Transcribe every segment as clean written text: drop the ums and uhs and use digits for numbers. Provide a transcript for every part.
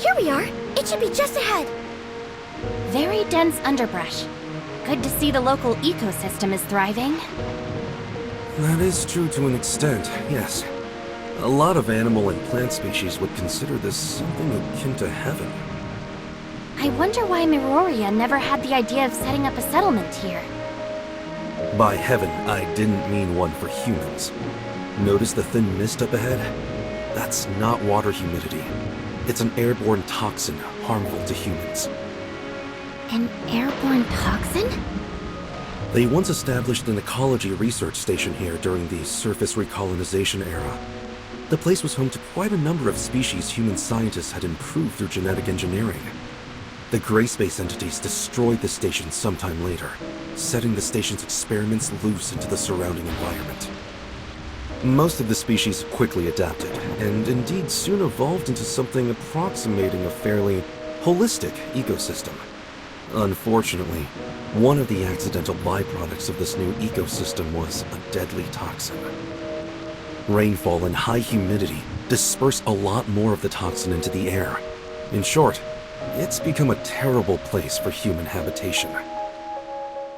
Here we are. It should be just ahead. Very dense underbrush. Good to see the local ecosystem is thriving. That is true to an extent, yes. A lot of animal and plant species would consider this something akin to heaven. I wonder why Miroria never had the idea of setting up a settlement here. By heaven, I didn't mean one for humans. Notice the thin mist up ahead? That's not water humidity. It's an airborne toxin harmful to humans. An airborne toxin? They once established an ecology research station here during the surface recolonization era. The place was home to quite a number of species human scientists had improved through genetic engineering. The gray space entities destroyed the station sometime later, setting the station's experiments loose into the surrounding environment. Most of the species quickly adapted, and indeed soon evolved into something approximating a fairly holistic ecosystem. Unfortunately, one of the accidental byproducts of this new ecosystem was a deadly toxin. Rainfall and high humidity disperse a lot more of the toxin into the air. In short, it's become a terrible place for human habitation.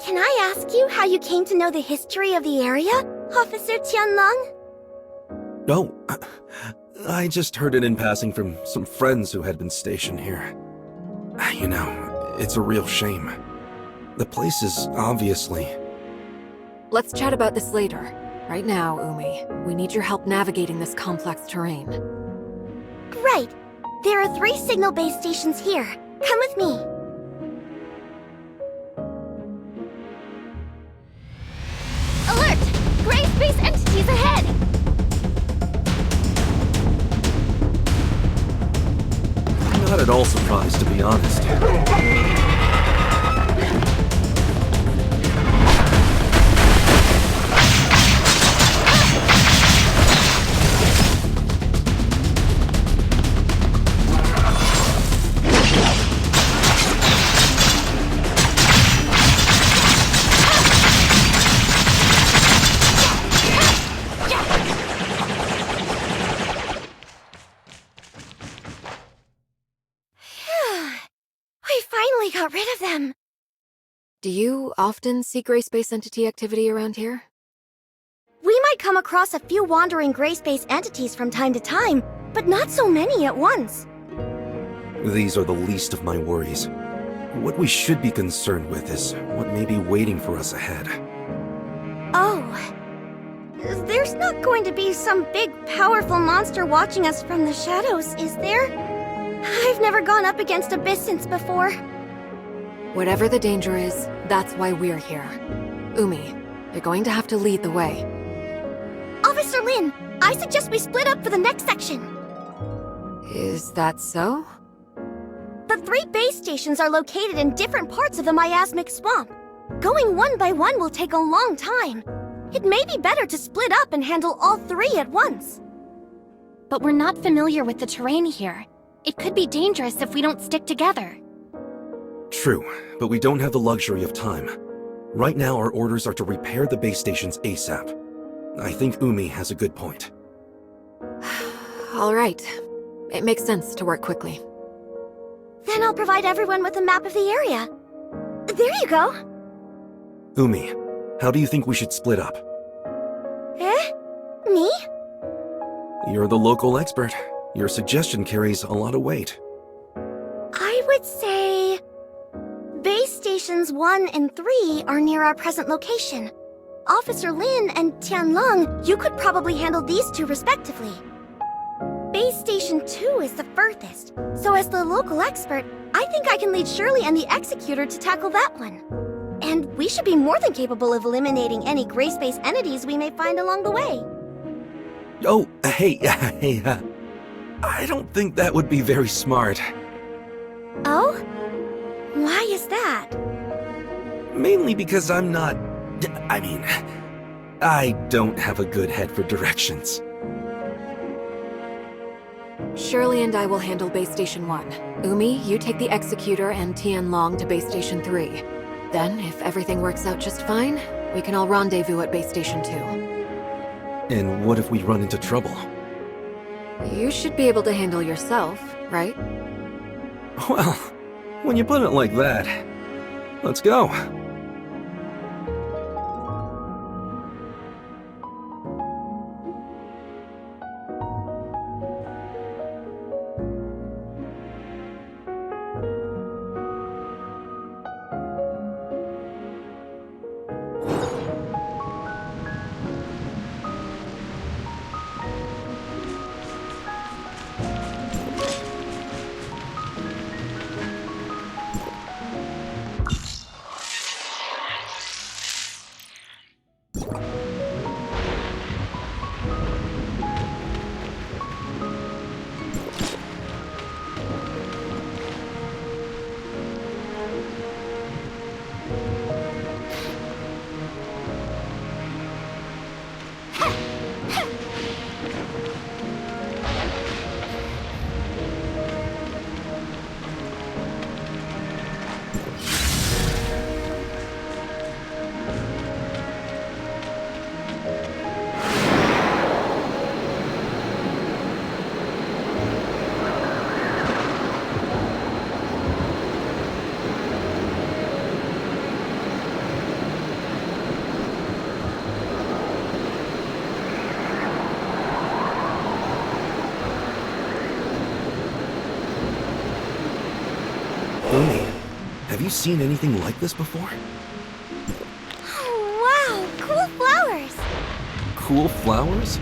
Can I ask you how you came to know the history of the area, Officer Tianlong? Oh, I just heard it in passing from some friends who had been stationed here. You know, it's a real shame. The place is obviously... Let's chat about this later. Right now, Umi, we need your help navigating this complex terrain. Right. There are 3 signal base stations here. Come with me. Alert! Gray space entities ahead! I'm not at all surprised, to be honest. We finally got rid of them. Do you often see gray space entity activity around here? We might come across a few wandering gray space entities from time to time, but not so many at once. These are the least of my worries. What we should be concerned with is what may be waiting for us ahead. Oh. There's not going to be some big, powerful monster watching us from the shadows, is there? I've never gone up against Abyssins before. Whatever the danger is, that's why we're here. Umi, you're going to have to lead the way. Officer Lin, I suggest we split up for the next section. Is that so? The 3 base stations are located in different parts of the miasmic swamp. Going one by one will take a long time. It may be better to split up and handle all 3 at once. But we're not familiar with the terrain here. It could be dangerous if we don't stick together. True, but we don't have the luxury of time. Right now, our orders are to repair the base stations ASAP. I think Umi has a good point. All right. It makes sense to work quickly. Then I'll provide everyone with a map of the area. There you go. Umi, how do you think we should split up? Eh? Me? You're the local expert. Your suggestion carries a lot of weight. I would say... Base stations 1 and 3 are near our present location. Officer Lin and Tianlong, you could probably handle these 2 respectively. Base Station 2 is the furthest, so as the local expert, I think I can lead Shirley and the Executor to tackle that one. And we should be more than capable of eliminating any gray space entities we may find along the way. Oh, hey, I don't think that would be very smart. Oh? Why is that? Mainly because I don't have a good head for directions. Shirley and I will handle Base Station 1. Umi, you take the Executor and Tianlong to Base Station 3. Then, if everything works out just fine, we can all rendezvous at Base Station 2. And what if we run into trouble? You should be able to handle yourself, right? Well, when you put it like that, let's go. Umi, have you seen anything like this before? Oh, wow, cool flowers. Cool flowers?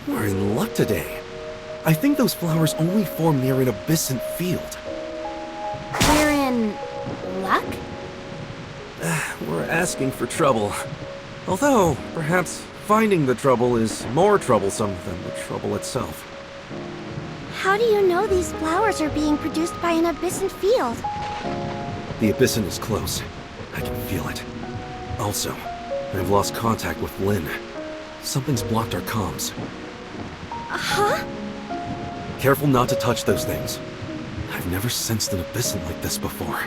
We're in luck today. I think those flowers only form near an abyssant field. We're in luck? We're asking for trouble. Although, perhaps finding the trouble is more troublesome than the trouble itself. How do you know these flowers are being produced by an abyssant field? The abyssant is close. I can feel it. Also, I've lost contact with Lynn. Something's blocked our comms. Huh? Careful not to touch those things. I've never sensed an abyssant like this before.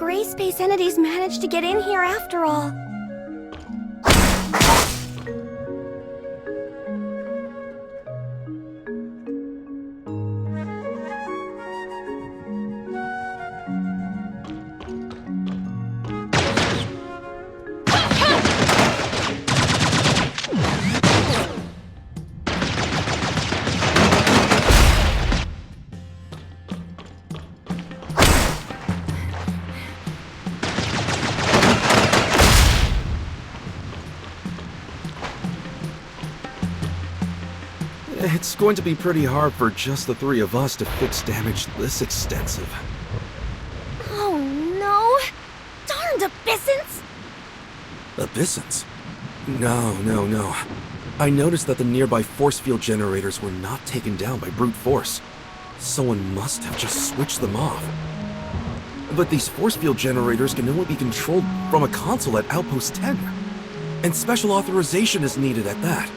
gray space entities managed to get in here after all. It's going to be pretty hard for just the three of us to fix damage this extensive. Oh no! Darned Abyssins! Abyssins? No. I noticed that the nearby force field generators were not taken down by brute force. Someone must have just switched them off. But these force field generators can only be controlled from a console at Outpost 10. And special authorization is needed at that.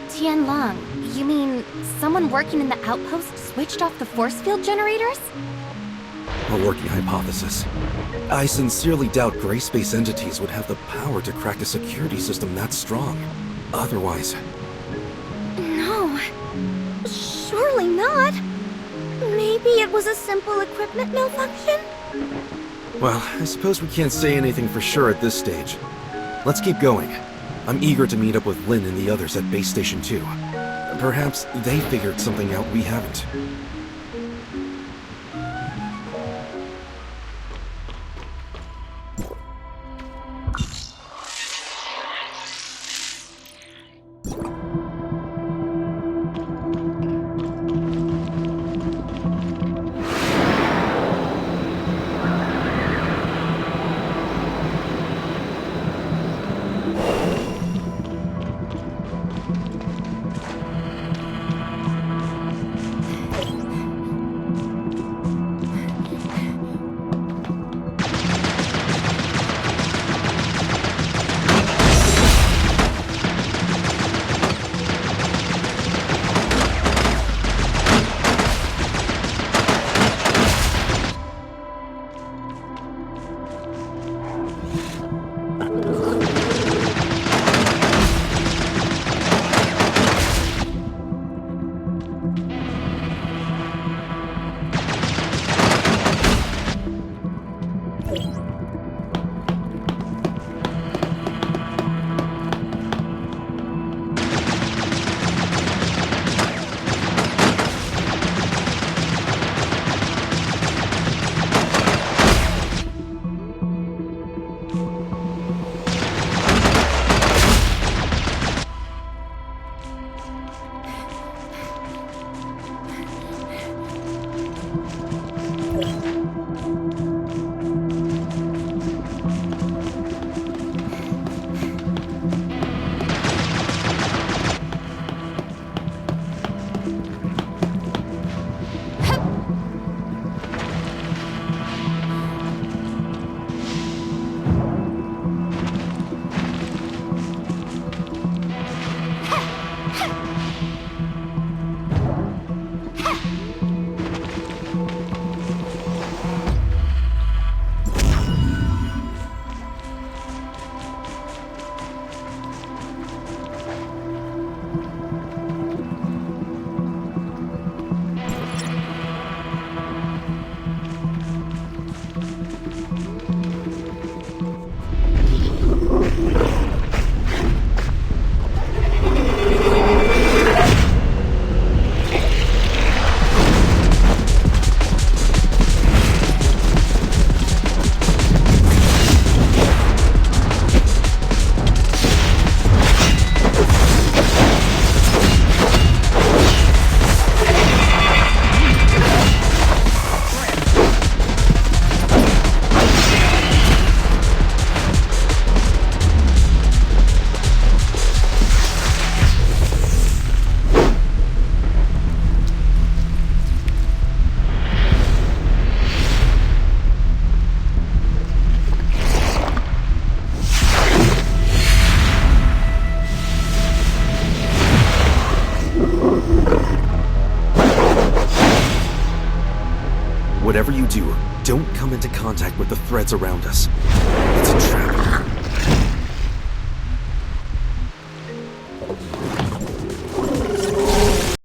Tianlong, you mean someone working in the outpost switched off the force field generators? A working hypothesis. I sincerely doubt gray space entities would have the power to crack a security system that strong. Otherwise... No. Surely not. Maybe it was a simple equipment malfunction? Well, I suppose we can't say anything for sure at this stage. Let's keep going. I'm eager to meet up with Lin and the others at Base Station 2. Perhaps they figured something out we haven't. Don't come into contact with the threads around us. It's a trap.